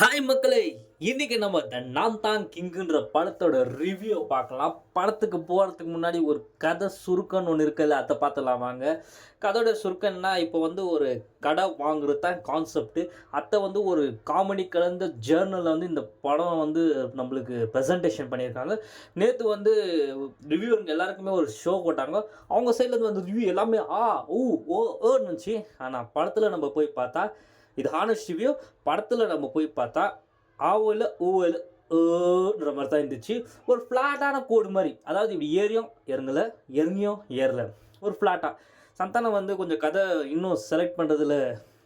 Hi மக்களே, இன்னைக்கு நம்ம நான் தான் கிங்குன்ற படத்தோட ரிவ்யூ பார்க்கலாம். படத்துக்கு போகிறதுக்கு முன்னாடி ஒரு கதை சுருக்கம்னு ஒன்று இருக்குல்ல, அதை பார்த்துலாம் வாங்க. கதையோட சுருக்கம்னா இப்போ ஒரு கடை வாங்குறது தான் கான்செப்ட்டு. அதை ஒரு காமெடி கலந்த ஜேர்னலில் இந்த படம் நம்மளுக்கு ப்ரெசன்டேஷன் பண்ணியிருக்காங்க. நேற்று ரிவ்யூவருங்க எல்லாருக்குமே ஒரு ஷோ போட்டாங்க. அவங்க சைட்லேருந்து ரிவ்யூ எல்லாமே ஊ ஓ இருந்துச்சு. ஆனால் படத்தில் நம்ம போய் பார்த்தா இது ஹானஸ்ட் ரிவ்யூ. படத்தில் நம்ம போய் பார்த்தா ஆவில் ஊவல் ன்ற மாதிரி தான் இருந்துச்சு. ஒரு ஃப்ளாட்டான கோடு மாதிரி, அதாவது இப்படி ஏறியும் இறங்கலை, இறங்கியும் ஏறலை, ஒரு ஃப்ளாட்டாக. சந்தானம் கொஞ்சம் கதை இன்னும் செலக்ட் பண்ணுறதுல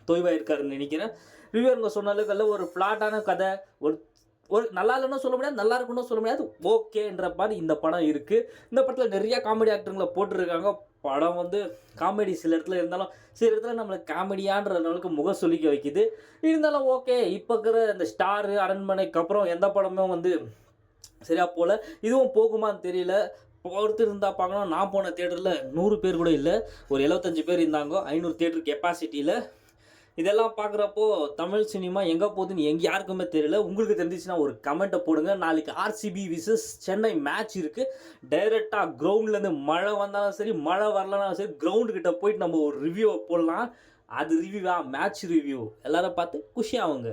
தொய்வாக இருக்காருன்னு நினைக்கிறேன். ரிவ்யூவருங்க சொன்ன அளவுக்கு ஒரு ஃப்ளாட்டான கதை, ஒரு ஒரு நல்லா இல்லைன்னு சொல்ல முடியாது, நல்லா இருக்குன்னு சொல்ல முடியாது, ஓகேன்ற மாதிரி இந்த படம் இருக்குது. இந்த படத்தில் நிறையா காமெடி ஆக்டருங்களை போட்டுருக்காங்க. படம் காமெடி சில இடத்துல இருந்தாலும் சில இடத்துல நம்மளுக்கு காமெடியான்ற அளவுக்கு முகம் சொல்லிக்க வைக்குது. இருந்தாலும் ஓகே. இப்போ இருக்கிற இந்த ஸ்டாரு அரண்மனைக்கு அப்புறம் எந்த படமும் சரியாக போல். இதுவும் போகுமான்னு தெரியல. ஒருத்தர் இருந்தால் பார்க்கணும். நான் போன தேட்டரில் 100 பேர் கூட இல்லை, ஒரு 75 பேர் இருந்தாங்க, 500 தேட்டர் கெப்பாசிட்டியில். இதெல்லாம் பார்க்குறப்போ தமிழ் சினிமா எங்கே போகுதுன்னு யாருக்குமே தெரியல. உங்களுக்கு தெரிஞ்சிச்சுன்னா ஒரு கமெண்ட்டை போடுங்க. நாளைக்கு ஆர்சிபி விசஸ் சென்னை மேட்ச் இருக்குது. டைரெக்டாக கிரவுண்ட்லேருந்து மழை வந்தாலும் சரி, மழை வரலனாலும் சரி, கிரவுண்டுக்கிட்ட போயிட்டு நம்ம ஒரு ரிவ்யூவை போடலாம். அது ரிவ்யூவா? Match review. எல்லாரும் பார்த்து குஷியாகுங்க.